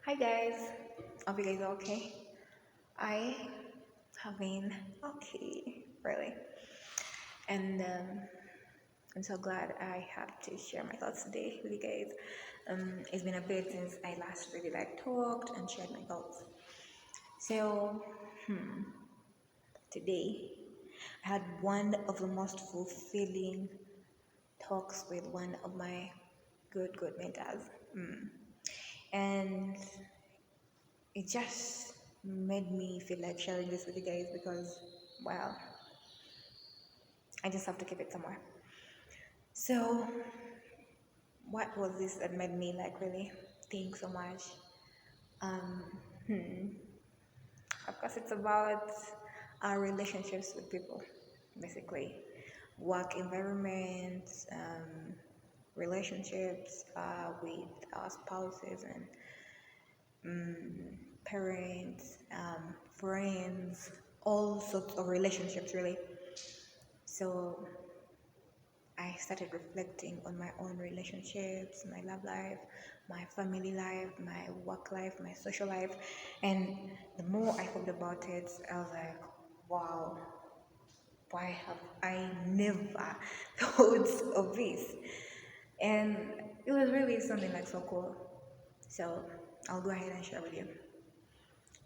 Hi guys, hope you guys are okay. I have been okay, really, and I'm so glad I had to share my thoughts today with you guys. It's been a bit since I last really talked and shared my thoughts. So today I had one of the most fulfilling talks with one of my good mentors, and it just made me feel like sharing this with you guys because, well, I just have to keep it somewhere. So, what was this that made me really think so much? Um, of course, it's about our relationships with people, basically, work environments, relationships with our spouses and parents, friends, all sorts of relationships, really. So I started reflecting on my own relationships, my love life, my family life, my work life, my social life. And the more I thought about it, I was like, wow, why have I never thought of this? And it was really something so cool. So I'll go ahead and share with you.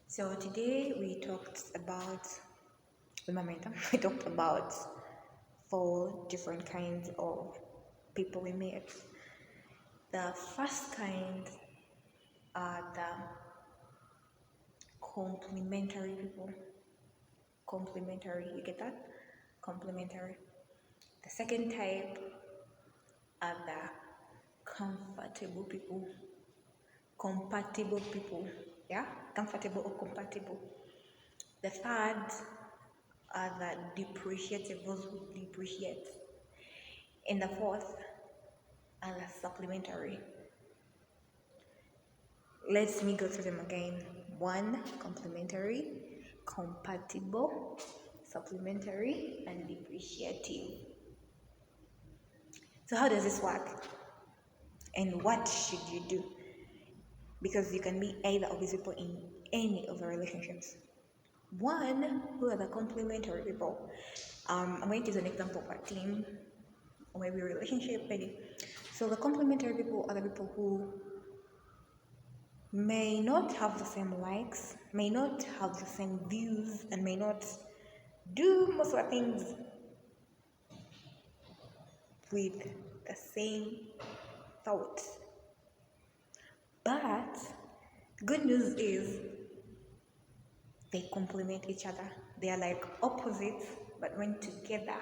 So today we talked about the momentum. We talked about four different kinds of people we meet. The first kind are the complementary people. Complementary, you get that? Complementary. The second type are the comfortable people. Compatible people. Yeah? Comfortable or compatible. The third are the depreciables who depreciate. And the fourth are the supplementary. Let me go through them again. One, complementary, compatible, supplementary, and depreciative. So how does this work? And what should you do? Because you can be either of these people in any of the relationships. One, who are the complementary people. I'm going to use an example of a team or maybe a relationship, maybe. So the complementary people are the people who may not have the same likes, may not have the same views, and may not do most of the things with the same thoughts. But good news is they complement each other. They are like opposites, but when together,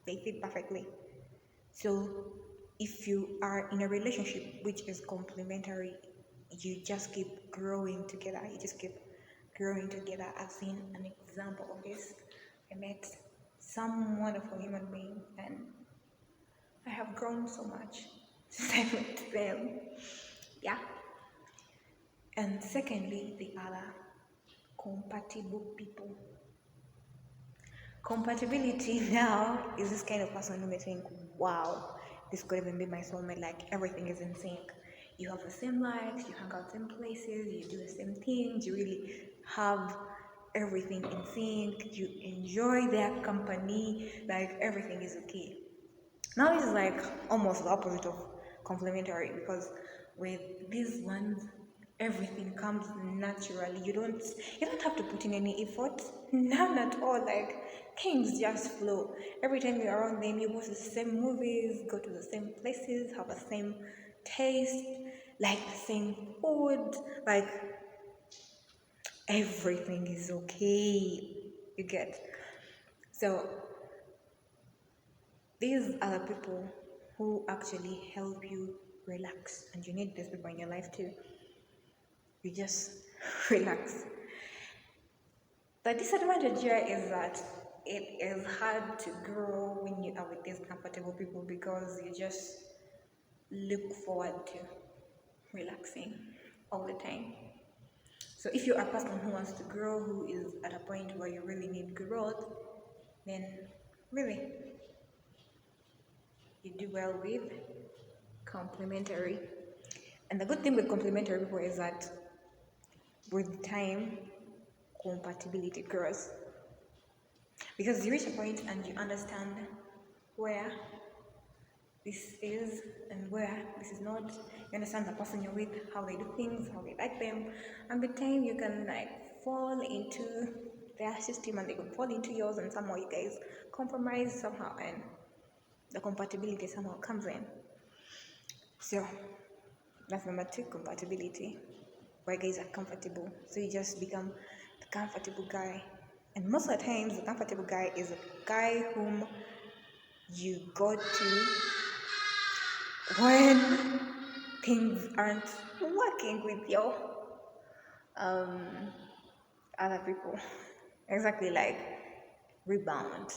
they fit perfectly. So if you are in a relationship which is complementary, you just keep growing together. You just keep growing together. I've seen an example of this. I met some wonderful human being and I have grown so much since I met them. Yeah. And secondly, the other compatible people. Compatibility now is this kind of person who may think, wow, this could even be my soulmate, like everything is in sync. You have the same likes, you hang out same places, you do the same things, you really have everything in sync, you enjoy their company, like everything is okay. Now this is almost the opposite of complementary because with these ones everything comes naturally. You don't have to put in any effort. None at all. Things just flow. Every time you're around them, you watch the same movies, go to the same places, have the same taste, like the same food, like everything is okay. You get. So these are the people who actually help you relax, and you need these people in your life too. You just relax. The disadvantage here is that it is hard to grow when you are with these comfortable people because you just look forward to relaxing all the time. So if you're a person who wants to grow, who is at a point where you really need growth, then really you do well with complementary. And the good thing with complementary people is that with time, compatibility grows. Because you reach a point and you understand where this is and where this is not. You understand the person you're with, how they do things, how they like them, and with time you can like fall into their system and they can fall into yours, and somehow you guys compromise somehow, and the compatibility somehow comes in. So that's number two, compatibility, where guys are comfortable. So you just become the comfortable guy. And most of the times, the comfortable guy is a guy whom you go to when things aren't working with your um, other people. Exactly, like rebound.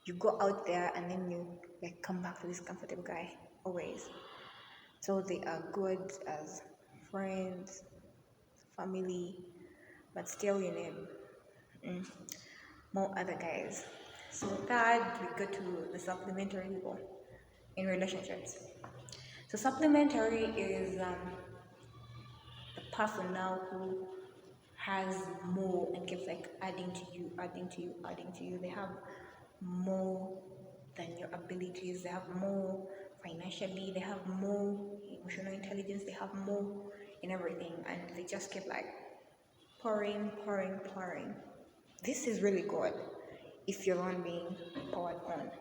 You go out there and then you like come back to this comfortable guy always. So they are good as friends, family, but still you need more other guys. So third, we go to the supplementary people in relationships. So supplementary is the person now who has more and keeps like adding to you, adding to you, adding to you. They have more than your abilities. They have more financially. They have more emotional intelligence. They have more in everything, and they just keep like pouring, pouring, pouring. This is really good if you're on being poured on.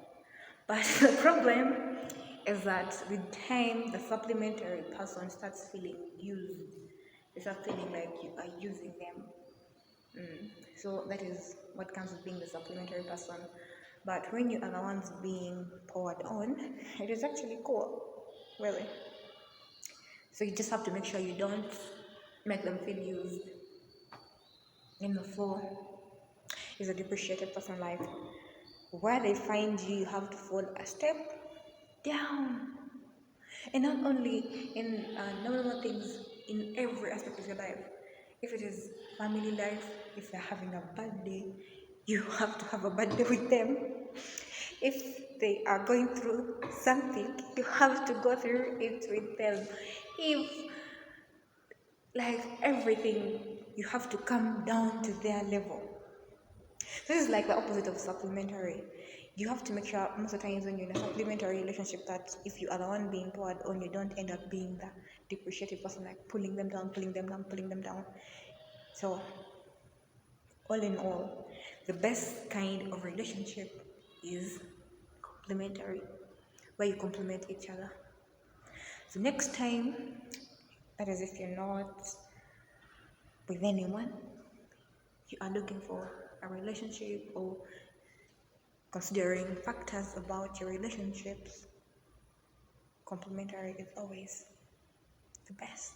But the problem is that with time, the supplementary person starts feeling used. They start feeling like you are using them. So that is what comes with being the supplementary person. But when you are the ones being poured on, it is actually cool, really. So you just have to make sure you don't make them feel used. Number four is a depreciated person life. Where they find you, you have to fall a step down. And not only in normal things, in every aspect of your life. If it is family life, if they're having a bad day, you have to have a bad day with them. If they are going through something, you have to go through it with them. If, like everything, you have to come down to their level. This is like the opposite of supplementary. You have to make sure most of the times when you're in a supplementary relationship that if you are the one being poured on, you don't end up being the depreciative person, like pulling them down, pulling them down, pulling them down. So, all in all, the best kind of relationship is complementary, where you complement each other. So next time, that is if you're not with anyone, you are looking for a relationship or considering factors about your relationships, complementary is always the best.